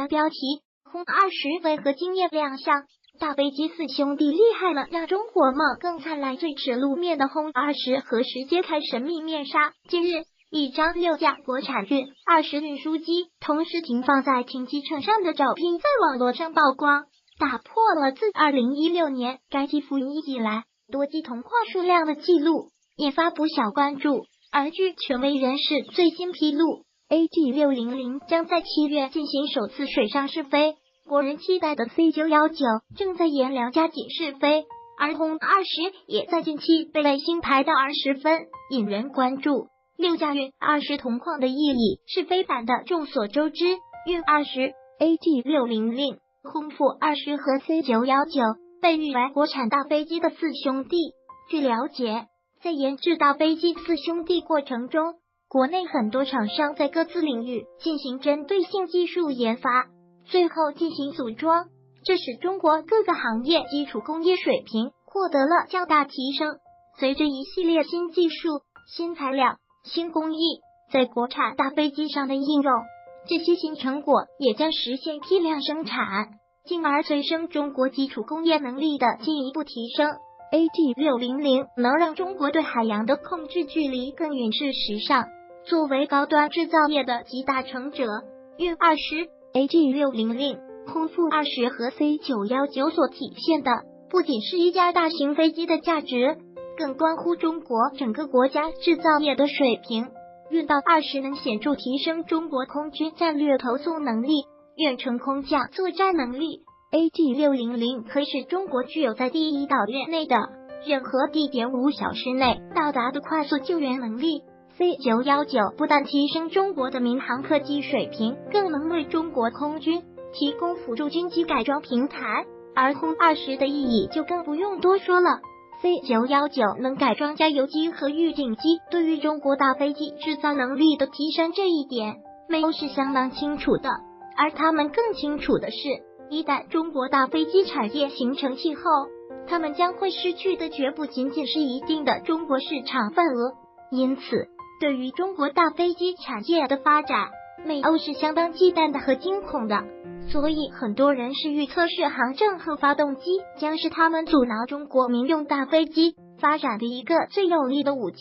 标题：轰20为何惊艳亮相？大飞机四兄弟厉害了，让中国梦更灿烂。最迟露面的轰20何时揭开神秘面纱？近日，一张6架国产运20运输机同时停放在停机场上的照片在网络上曝光，打破了自2016年该机服役以来多机同框数量的记录，引发不小关注。而据权威人士最新披露，AG600将在7月进行首次水上试飞，国人期待的 C919 正在演2架紧试飞，而轰20也在近期被卫星拍到20分，引人关注。6架运20同框的意义是飞版的众所周知运20、AG600、轰负20和 C919 被誉为国产大飞机的四兄弟。据了解，在研制大飞机四兄弟过程中，国内很多厂商在各自领域进行针对性技术研发，最后进行组装，这使中国各个行业基础工业水平获得了较大提升。随着一系列新技术、新材料、新工艺在国产大飞机上的应用，这些新成果也将实现批量生产，进而催生中国基础工业能力的进一步提升。AG600能让中国对海洋的控制距离更远是时尚。作为高端制造业的集大成者，运20、AG600、轰负20和 C919 所体现的不仅是一架大型飞机的价值，更关乎中国整个国家制造业的水平。运到20能显著提升中国空军战略投送能力、远程空降作战能力。AG600可以使中国具有在第一岛链内的任何地点5小时内到达的快速救援能力。C919不但提升中国的民航科技水平，更能为中国空军提供辅助军机改装平台。而轰20的意义就更不用多说了。C919能改装加油机和预警机，对于中国大飞机制造能力的提升这一点，美欧是相当清楚的。而他们更清楚的是，一旦中国大飞机产业形成气候，他们将会失去的绝不仅仅是一定的中国市场份额。因此，对于中国大飞机产业的发展，美欧是相当忌惮的和惊恐的。所以很多人是预测是航正和发动机将是他们阻挠中国民用大飞机发展的一个最有力的武器。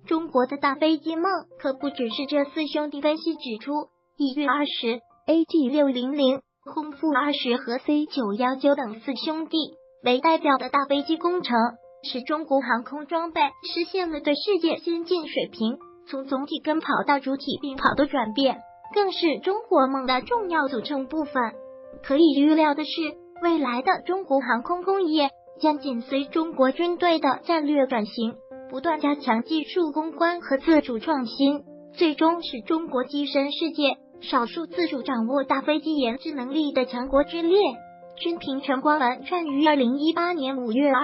中国的大飞机梦可不只是这四兄弟。分析指出，以运20、AG600、轰负20和 C919 等四兄弟为代表的大飞机工程，使中国航空装备实现了对世界先进水平从总体跟跑到主体并跑的转变，更是中国梦的重要组成部分。可以预料的是，未来的中国航空工业将紧随中国军队的战略转型，不断加强技术攻关和自主创新，最终使中国跻身世界少数自主掌握大飞机研制能力的强国之列。均凭陈光文撰于2018年5月2